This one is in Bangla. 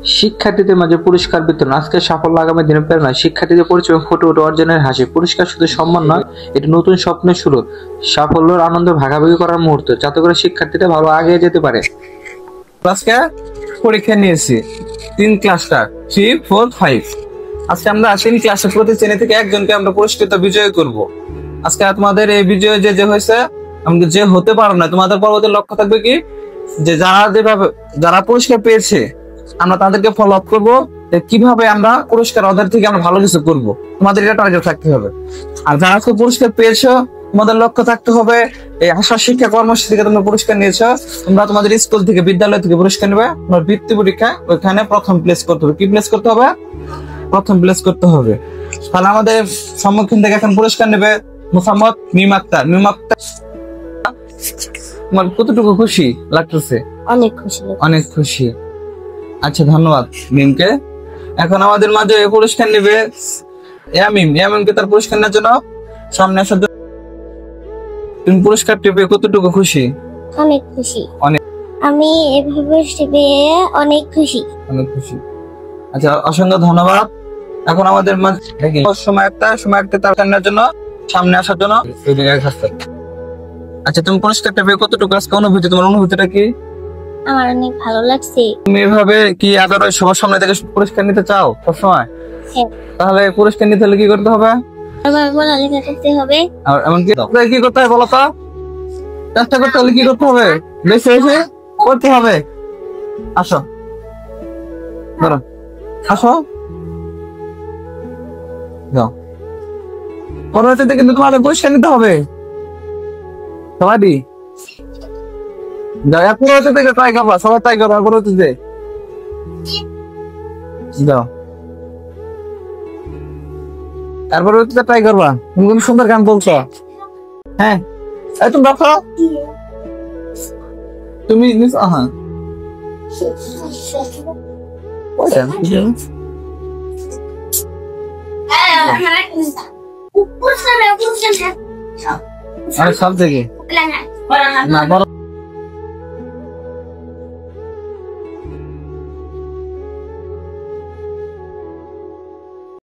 শিক্ষার্থীদের মাঝে পুরস্কার বিতরণ। আজকের সাফল্য আগামী দিনের প্রেরণা। শিক্ষার্থীদের পরিচয় ফুটে ওঠে অর্জনের হাসি। পুরস্কার শুধু সম্মান নয়, এটি নতুন স্বপ্নের শুরু। সাফল্যের আনন্দ ভাগাভাগি করার মুহূর্ত, যাতে করে শিক্ষার্থীরা ভালো আগে যেতে পারে। আজকে পরীক্ষা নিয়েছি 3 ক্লাসটা 3, 4, 5। আজকে আমরা 3 ক্লাসে প্রতি শ্রেণী থেকে একজনকে আমরা পুরস্কৃত বিজয়ী করব। আজকে তোমাদের এই বিজয় যে হয়েছে, আমাকে যে হতে পারো না, তোমাদের পরবর্তী লক্ষ্য থাকবে কি, যে যারা পুরস্কার পেয়েছে আমরা তাদেরকে ফলো আপ করবো, কিভাবে আমরা পুরস্কার ওদের থেকে আমরা ভালো কিছু করব। তোমাদের এটা টার্গেট থাকতে হবে। আর যারা পুরস্কার পেয়েছো, তোমাদের লক্ষ্য থাকতে হবে এই আশা শিক্ষা কর্মসূচি থেকে তোমরা পুরস্কার নিয়েছো, তোমরা তোমাদের স্কুল থেকে বিদ্যালয় থেকে পুরস্কার নেবে। তোমার বৃত্তি পরীক্ষা ওইখানে প্রথম প্লেস করতে হবে। কি প্লেস করতে হবে? প্রথম প্লেস করতে হবে। তাহলে আমাদের সম্মুখীন থেকে এখন পুরস্কার নেবে মোহাম্মদ মিম আক্তার। মিম আক্তার, তোমার কতটুকু খুশি লাগতেছে? অনেক খুশি। অনেক খুশি। আচ্ছা, ধন্যবাদ মিমকে। এখন আমাদের মাঝে পুরস্কার নেবে ইয়ামিনকে তার পুরস্কার নেওয়ার জন্য সামনে আসার জন্য। তুমি পুরস্কার পেয়ে কতটুকু খুশি? অনেক খুশি। অনেক। আমি এভাবে পেয়ে অনেক খুশি। অনেক খুশি। আচ্ছা, অসংখ্য ধন্যবাদ। এখন আমাদের মাঝে সময় একটা তার নেওয়ার জন্য সামনে আসার জন্য। আচ্ছা, তুমি পুরস্কারটা পেয়ে কতটুকু আজকে অনুভূতি, তোমার অনুভূতিটা কি? আমার অনেক ভালো লাগছে। তুমি এভাবে কি আদর সবার সামনে থেকে পুরস্কার নিতে চাও সবসময়? হ্যাঁ। তাহলে পুরস্কার নিতে হলে কি করতে হবে? আমার পড়ালেখা করতে হবে। আর এমনকি কি করতে হবে বলো তো? চেষ্টা করতে হলে কি করতে হবে? বেশি বেশি করতে হবে। আসো, ধরো, আসো, যাও। পরবর্তীতে কিন্তু তোমাদের পুরস্কার নিতে হবে সবাই। যাও, পরবর্তী থেকে ট্রাই করবা, সবাই ট্রাই করবা পরবর্তীতে। যাও, তারপর ট্রাই করবা। তুমি কোন সুন্দর গান বলছো। হ্যাঁ, তুমি রাখো, তুমি সব থেকে না